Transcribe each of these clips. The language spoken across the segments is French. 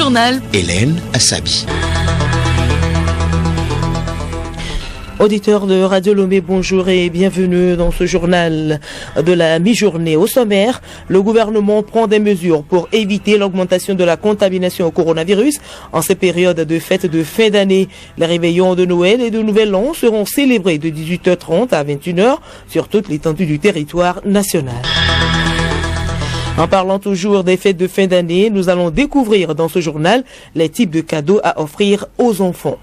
journal, Hélène Assabi. Auditeurs de Radio Lomé, bonjour et bienvenue dans ce journal de la mi-journée. Au sommaire, le gouvernement prend des mesures pour éviter l'augmentation de la contamination au coronavirus en ces périodes de fêtes de fin d'année. Les réveillons de Noël et de Nouvel An seront célébrés de 18h30 à 21h sur toute l'étendue du territoire national. En parlant toujours des fêtes de fin d'année, nous allons découvrir dans ce journal les types de cadeaux à offrir aux enfants.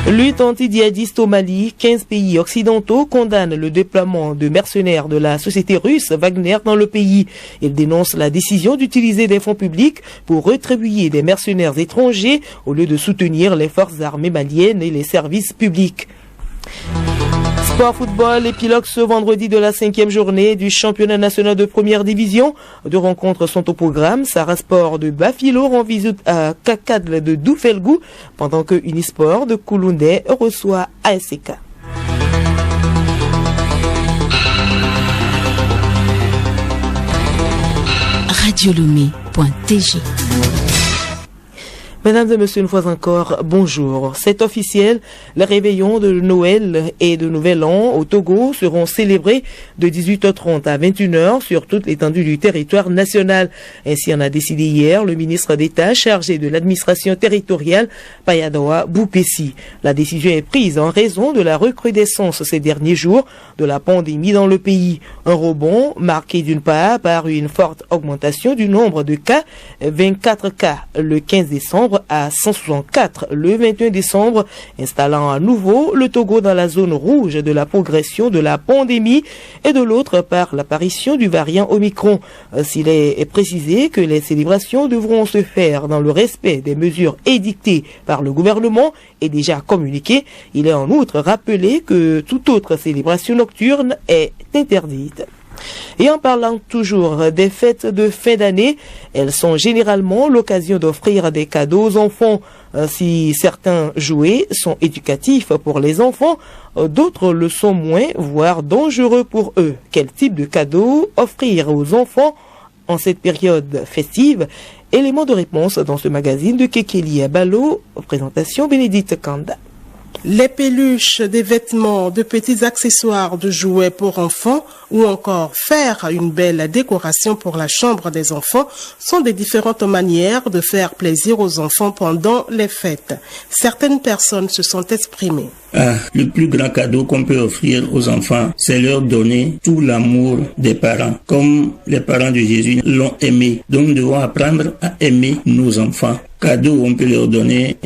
Lutte anti-djihadiste au Mali, 15 pays occidentaux condamnent le déploiement de mercenaires de la société russe Wagner dans le pays. Ils dénoncent la décision d'utiliser des fonds publics pour rétribuer des mercenaires étrangers au lieu de soutenir les forces armées maliennes et les services publics. Sport football, épilogue ce vendredi de la 5e journée du championnat national de première division. Deux rencontres sont au programme. Sarah Sport de Bafilo rend visite à Kakadle de Doufelgou, pendant que Unisport de Kouloundé reçoit ASK. radiolomé.tg. Mesdames et messieurs, une fois encore, bonjour. C'est officiel, les réveillons de Noël et de Nouvel An au Togo seront célébrés de 18h30 à 21h sur toute l'étendue du territoire national. Ainsi en a décidé hier le ministre d'État chargé de l'administration territoriale, Payadoa Boupessi. La décision est prise en raison de la recrudescence ces derniers jours de la pandémie dans le pays. Un rebond marqué d'une part par une forte augmentation du nombre de cas, 24 cas le 15 décembre à 164 le 21 décembre, installant à nouveau le Togo dans la zone rouge de la progression de la pandémie, et de l'autre par l'apparition du variant Omicron. S'il est précisé que les célébrations devront se faire dans le respect des mesures édictées par le gouvernement et déjà communiquées, il est en outre rappelé que toute autre célébration nocturne est interdite. Et en parlant toujours des fêtes de fin d'année, elles sont généralement l'occasion d'offrir des cadeaux aux enfants. Si certains jouets sont éducatifs pour les enfants, d'autres le sont moins, voire dangereux pour eux. Quel type de cadeaux offrir aux enfants en cette période festive? Élément de réponse dans ce magazine de Kekeli Abalo, présentation Bénédicte Kanda. Les peluches, des vêtements, de petits accessoires de jouets pour enfants ou encore faire une belle décoration pour la chambre des enfants sont des différentes manières de faire plaisir aux enfants pendant les fêtes. Certaines personnes se sont exprimées. Le plus grand cadeau qu'on peut offrir aux enfants, c'est leur donner tout l'amour des parents, comme les parents de Jésus l'ont aimé. Donc nous devons apprendre à aimer nos enfants. Cadeau, on peut leur donner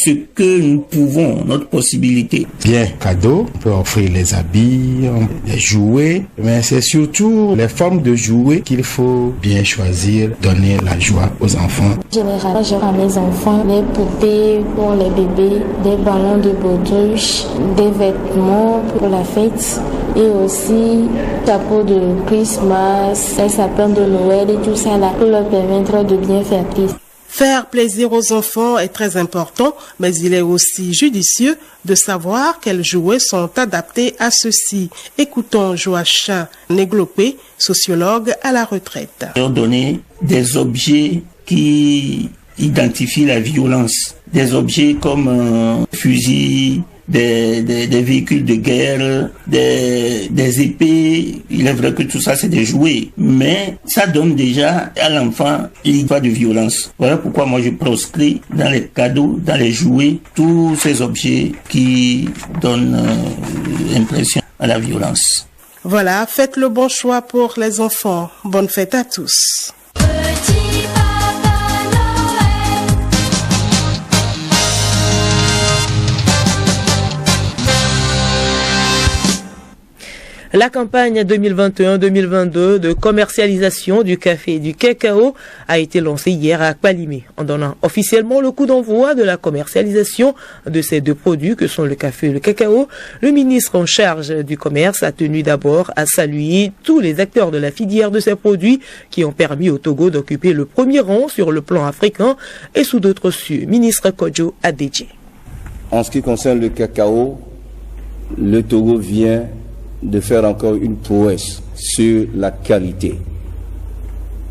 ce que nous pouvons, notre possibilité. Bien, cadeau, on peut offrir les habits, les jouets, mais c'est surtout les formes de jouets qu'il faut bien choisir, donner la joie aux enfants. Généralement, j'offre à mes enfants les poupées pour les bébés, des ballons de baudruche, des vêtements pour la fête et aussi chapeau de Christmas, un sapin de Noël et tout ça là pour leur permettre de bien faire plaisir. Faire plaisir aux enfants est très important, mais il est aussi judicieux de savoir quels jouets sont adaptés à ceux-ci. Écoutons Joachim Néglopé, sociologue à la retraite. Leur donner des objets qui identifient la violence, des objets comme un fusil, des véhicules de guerre, des épées. Il est vrai que tout ça c'est des jouets, mais ça donne déjà à l'enfant l'idée de violence. Voilà pourquoi moi je proscris dans les cadeaux, dans les jouets, tous ces objets qui donnent l'impression à la violence. Voilà, faites le bon choix pour les enfants. Bonne fête à tous. La campagne 2021-2022 de commercialisation du café et du cacao a été lancée hier à Akpalimé, en donnant officiellement le coup d'envoi de la commercialisation de ces deux produits que sont le café et le cacao. Le ministre en charge du commerce a tenu d'abord à saluer tous les acteurs de la filière de ces produits qui ont permis au Togo d'occuper le premier rang sur le plan africain et sous d'autres cieux. Ministre Kodjo Adedje. En ce qui concerne le cacao, le Togo vient de faire encore une prouesse sur la qualité.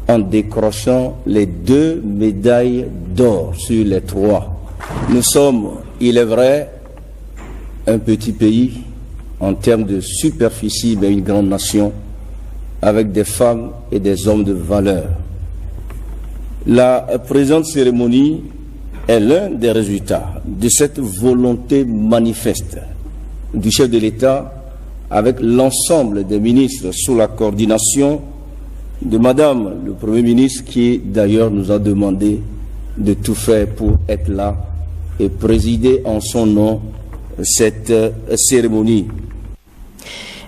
en décrochant les 2 médailles d'or sur les 3. Nous sommes, il est vrai, un petit pays en termes de superficie, mais une grande nation avec des femmes et des hommes de valeur. La présente cérémonie est l'un des résultats de cette volonté manifeste du chef de l'État avec l'ensemble des ministres sous la coordination de Madame le Premier ministre qui d'ailleurs nous a demandé de tout faire pour être là et présider en son nom cette cérémonie.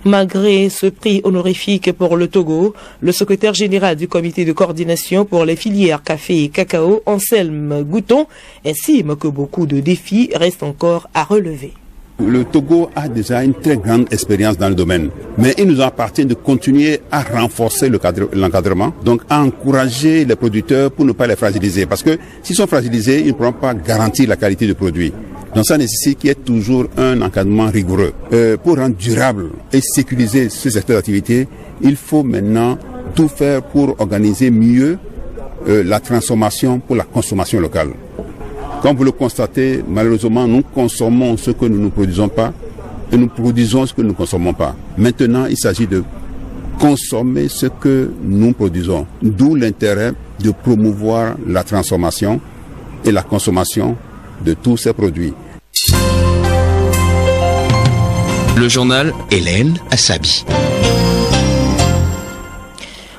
Malgré ce prix honorifique pour le Togo, le secrétaire général du comité de coordination pour les filières café et cacao, Anselme Gouton, estime que beaucoup de défis restent encore à relever. Le Togo a déjà une très grande expérience dans le domaine, mais il nous appartient de continuer à renforcer l'encadrement, donc à encourager les producteurs pour ne pas les fragiliser, parce que s'ils sont fragilisés, ils ne pourront pas garantir la qualité du produit. Donc ça nécessite qu'il y ait toujours un encadrement rigoureux. Pour rendre durable et sécuriser ce secteur d'activité, il faut maintenant tout faire pour organiser mieux la transformation pour la consommation locale. Comme vous le constatez, malheureusement, nous consommons ce que nous ne produisons pas et nous produisons ce que nous ne consommons pas. Maintenant, il s'agit de consommer ce que nous produisons. D'où l'intérêt de promouvoir la transformation et la consommation de tous ces produits. Le journal Hélène Assabi.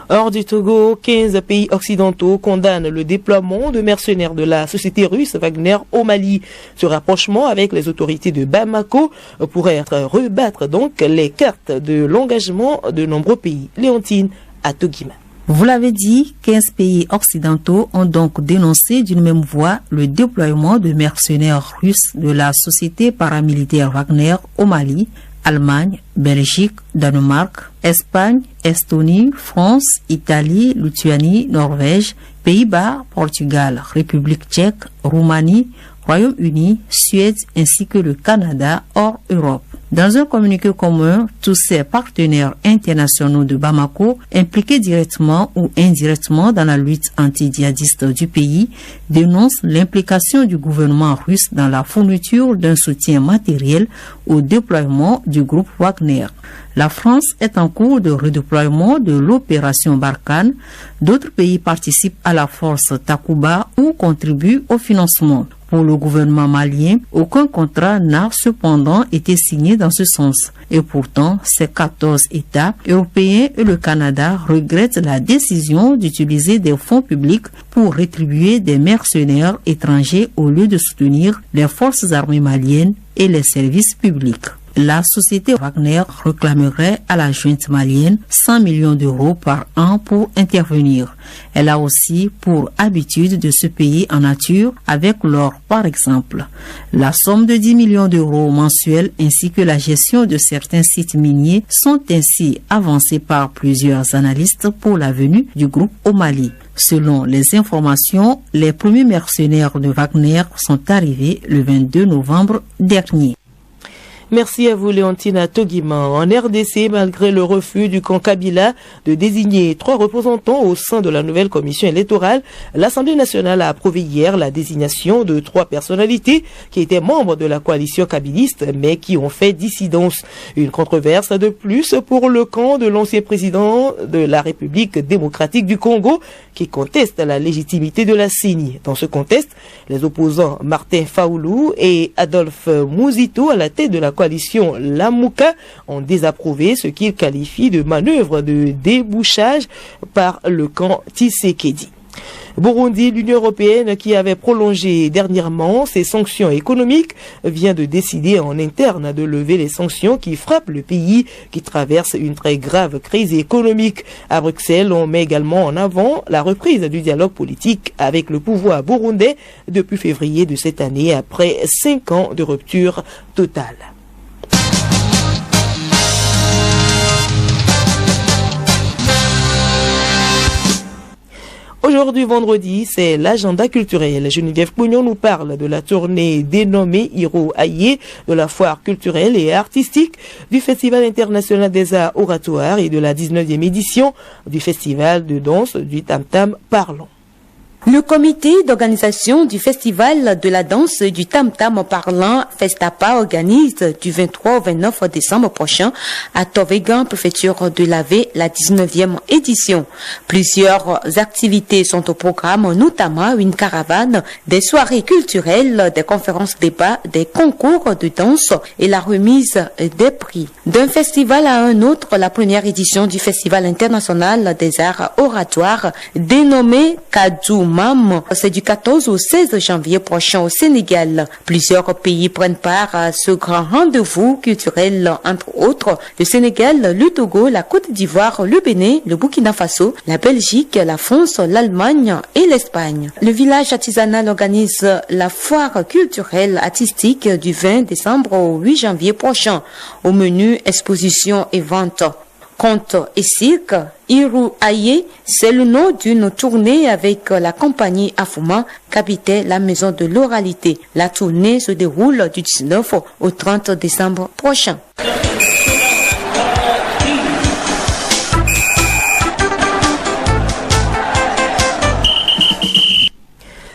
Hors du Togo, 15 pays occidentaux condamnent le déploiement de mercenaires de la société russe Wagner au Mali. Ce rapprochement avec les autorités de Bamako pourrait rebattre donc les cartes de l'engagement de nombreux pays. Léontine Atogima. Vous l'avez dit, 15 pays occidentaux ont donc dénoncé d'une même voix le déploiement de mercenaires russes de la société paramilitaire Wagner au Mali. Allemagne, Belgique, Danemark, Espagne, Estonie, France, Italie, Lituanie, Norvège, Pays-Bas, Portugal, République tchèque, Roumanie, Royaume-Uni, Suède ainsi que le Canada hors Europe. Dans un communiqué commun, tous ces partenaires internationaux de Bamako, impliqués directement ou indirectement dans la lutte anti-djihadiste du pays, dénoncent l'implication du gouvernement russe dans la fourniture d'un soutien matériel au déploiement du groupe Wagner. La France est en cours de redéploiement de l'opération Barkhane. D'autres pays participent à la force Takuba ou contribuent au financement. Pour le gouvernement malien, aucun contrat n'a cependant été signé dans ce sens. Et pourtant, ces 14 États européens et le Canada regrettent la décision d'utiliser des fonds publics pour rétribuer des mercenaires étrangers au lieu de soutenir les forces armées maliennes et les services publics. La société Wagner réclamerait à la junte malienne 100 millions d'euros par an pour intervenir. Elle a aussi pour habitude de se payer en nature avec l'or par exemple. La somme de 10 millions d'euros mensuels ainsi que la gestion de certains sites miniers sont ainsi avancés par plusieurs analystes pour la venue du groupe au Mali. Selon les informations, les premiers mercenaires de Wagner sont arrivés le 22 novembre dernier. Merci à vous, Léontina Togima. En RDC, malgré le refus du camp Kabila de désigner 3 représentants au sein de la nouvelle commission électorale, l'Assemblée nationale a approuvé hier la désignation de 3 personnalités qui étaient membres de la coalition kabiliste, mais qui ont fait dissidence. Une controverse de plus pour le camp de l'ancien président de la République démocratique du Congo, qui conteste la légitimité de la CENI. Dans ce contexte, les opposants Martin Faoulou et Adolphe Mouzito, à la tête de la coalition Lamouka, ont désapprouvé ce qu'ils qualifient de manœuvre de débouchage par le camp Tshisekedi. Burundi, l'Union européenne qui avait prolongé dernièrement ses sanctions économiques vient de décider en interne de lever les sanctions qui frappent le pays qui traverse une très grave crise économique. À Bruxelles, on met également en avant la reprise du dialogue politique avec le pouvoir burundais depuis février de cette année après 5 ans de rupture totale. Aujourd'hui, vendredi, c'est l'agenda culturel. Geneviève Pognon nous parle de la tournée dénommée Hiro Aye, de la foire culturelle et artistique, du Festival international des arts oratoires et de la 19e édition du Festival de danse du Tam Tam Parlant. Le comité d'organisation du Festival de la danse du Tam Tam Parlant, Festapa, organise du 23 au 29 décembre prochain à Tovegan, préfecture de l'Ave, la 19e édition. Plusieurs activités sont au programme, notamment une caravane, des soirées culturelles, des conférences débats, des concours de danse et la remise des prix. D'un festival à un autre, la première édition du Festival international des arts oratoires, dénommé Kadou Mam, c'est du 14 au 16 janvier prochain au Sénégal. Plusieurs pays prennent part à ce grand rendez-vous culturel, entre autres le Sénégal, le Togo, la Côte d'Ivoire, le Bénin, le Burkina Faso, la Belgique, la France, l'Allemagne et l'Espagne. Le village artisanal organise la foire culturelle artistique du 20 décembre au 8 janvier prochain. Au menu, exposition et vente. Conte et cirque, Hiro Aye, c'est le nom d'une tournée avec la compagnie Afuma qu'habitait la maison de l'oralité. La tournée se déroule du 19 au 30 décembre prochain.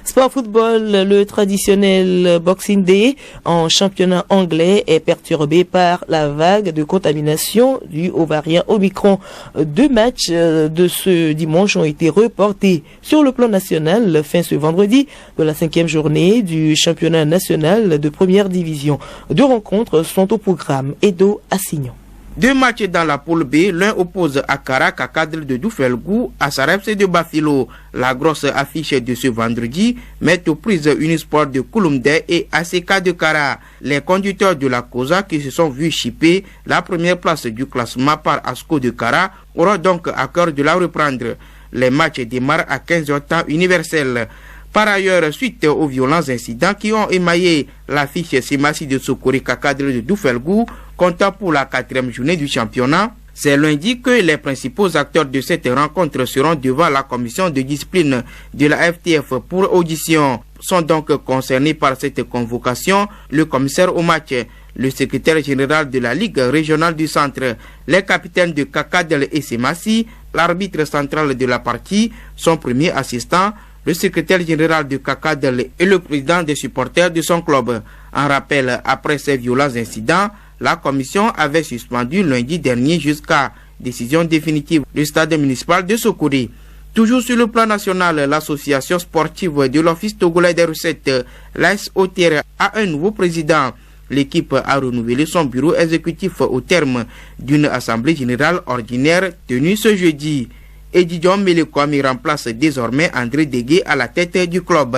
Sport football, le traditionnel Boxing Day en championnat anglais est perturbé par la vague de contamination due au variant Omicron. 2 matchs de ce dimanche ont été reportés. Sur le plan national, fin ce vendredi de la 5e journée du championnat national de première division. 2 rencontres sont au programme. Edo Assignon. 2 matchs dans la poule B, l'un oppose Akara Kakadle de Doufelgou à Sarepse de Bafilo. La grosse affiche de ce vendredi met aux prises Unisport de Kouloumde et ACK de Kara. Les conducteurs de la Cosa qui se sont vus chipper la première place du classement par Asco de Kara auront donc à cœur de la reprendre. Les matchs démarrent à 15h temps universel. Par ailleurs, suite aux violents incidents qui ont émaillé l'affiche Simassi de Sokori Kakadle de Doufelgou, comptant pour la 4e journée du championnat, c'est lundi que les principaux acteurs de cette rencontre seront devant la commission de discipline de la FTF pour audition. Sont donc concernés par cette convocation le commissaire au match, le secrétaire général de la Ligue régionale du centre, les capitaines de Kakadle et Simassi, l'arbitre central de la partie, son premier assistant, le secrétaire général de Kakadle et le président des supporters de son club. En rappel, après ces violents incidents, la commission avait suspendu lundi dernier jusqu'à décision définitive le stade municipal de Sokori. Toujours sur le plan national, l'association sportive de l'Office togolais des recettes, l'ASOTR, a un nouveau président. L'équipe a renouvelé son bureau exécutif au terme d'une assemblée générale ordinaire tenue ce jeudi. Edidion Melekwami remplace désormais André Degué à la tête du club.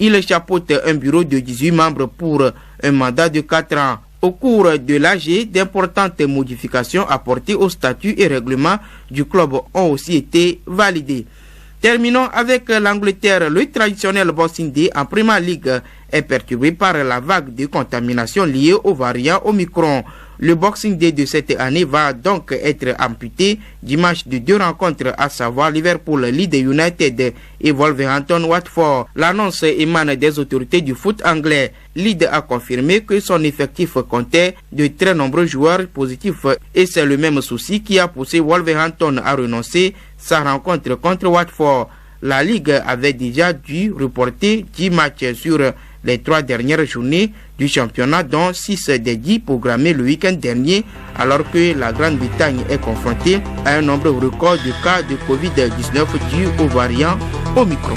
Il chapeaute un bureau de 18 membres pour un mandat de 4 ans. Au cours de l'AG, d'importantes modifications apportées au statut et règlement du club ont aussi été validées. Terminons avec l'Angleterre. Le traditionnel Boxing Day en Premier League est perturbé par la vague de contamination liée au variant Omicron. Le Boxing Day de cette année va donc être amputé dimanche de 2 rencontres, à savoir Liverpool, Leeds United et Wolverhampton Watford. L'annonce émane des autorités du foot anglais. Leeds a confirmé que son effectif comptait de très nombreux joueurs positifs et c'est le même souci qui a poussé Wolverhampton à renoncer sa rencontre contre Watford. La Ligue avait déjà dû reporter 10 matchs sur les 3 dernières journées du championnat, dont 6 des 10 programmés le week-end dernier, alors que la Grande-Bretagne est confrontée à un nombre record de cas de Covid-19 dû au variant Omicron.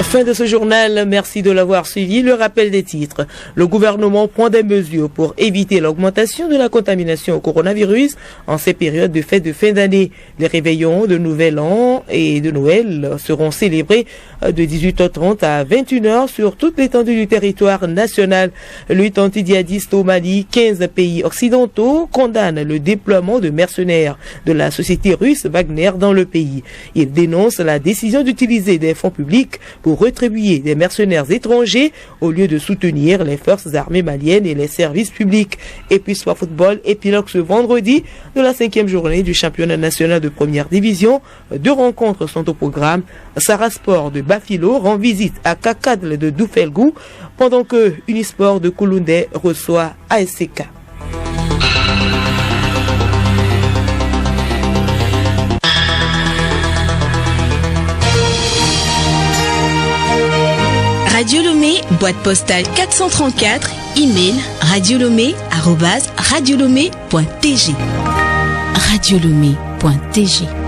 Fin de ce journal, merci de l'avoir suivi. Le rappel des titres. Le gouvernement prend des mesures pour éviter l'augmentation de la contamination au coronavirus en ces périodes de fêtes de fin d'année. Les réveillons de Nouvel An et de Noël seront célébrés de 18h30 à 21h sur toute l'étendue du territoire national. Lutte anti-djihadiste au Mali, 15 pays occidentaux condamnent le déploiement de mercenaires de la société russe Wagner dans le pays. Ils dénoncent la décision d'utiliser des fonds publics pour pour rétribuer des mercenaires étrangers au lieu de soutenir les forces armées maliennes et les services publics. Et puis soit football, épilogue ce vendredi de la 5e journée du championnat national de première division. 2 rencontres sont au programme. Sarah Sport de Bafilo rend visite à Kakadle de Doufelgou, pendant que Unisport de Kouloundé reçoit ASCK. Radio Lomé, boîte postale 434, email radiolomé@radiolomé.tg. radiolomé.tg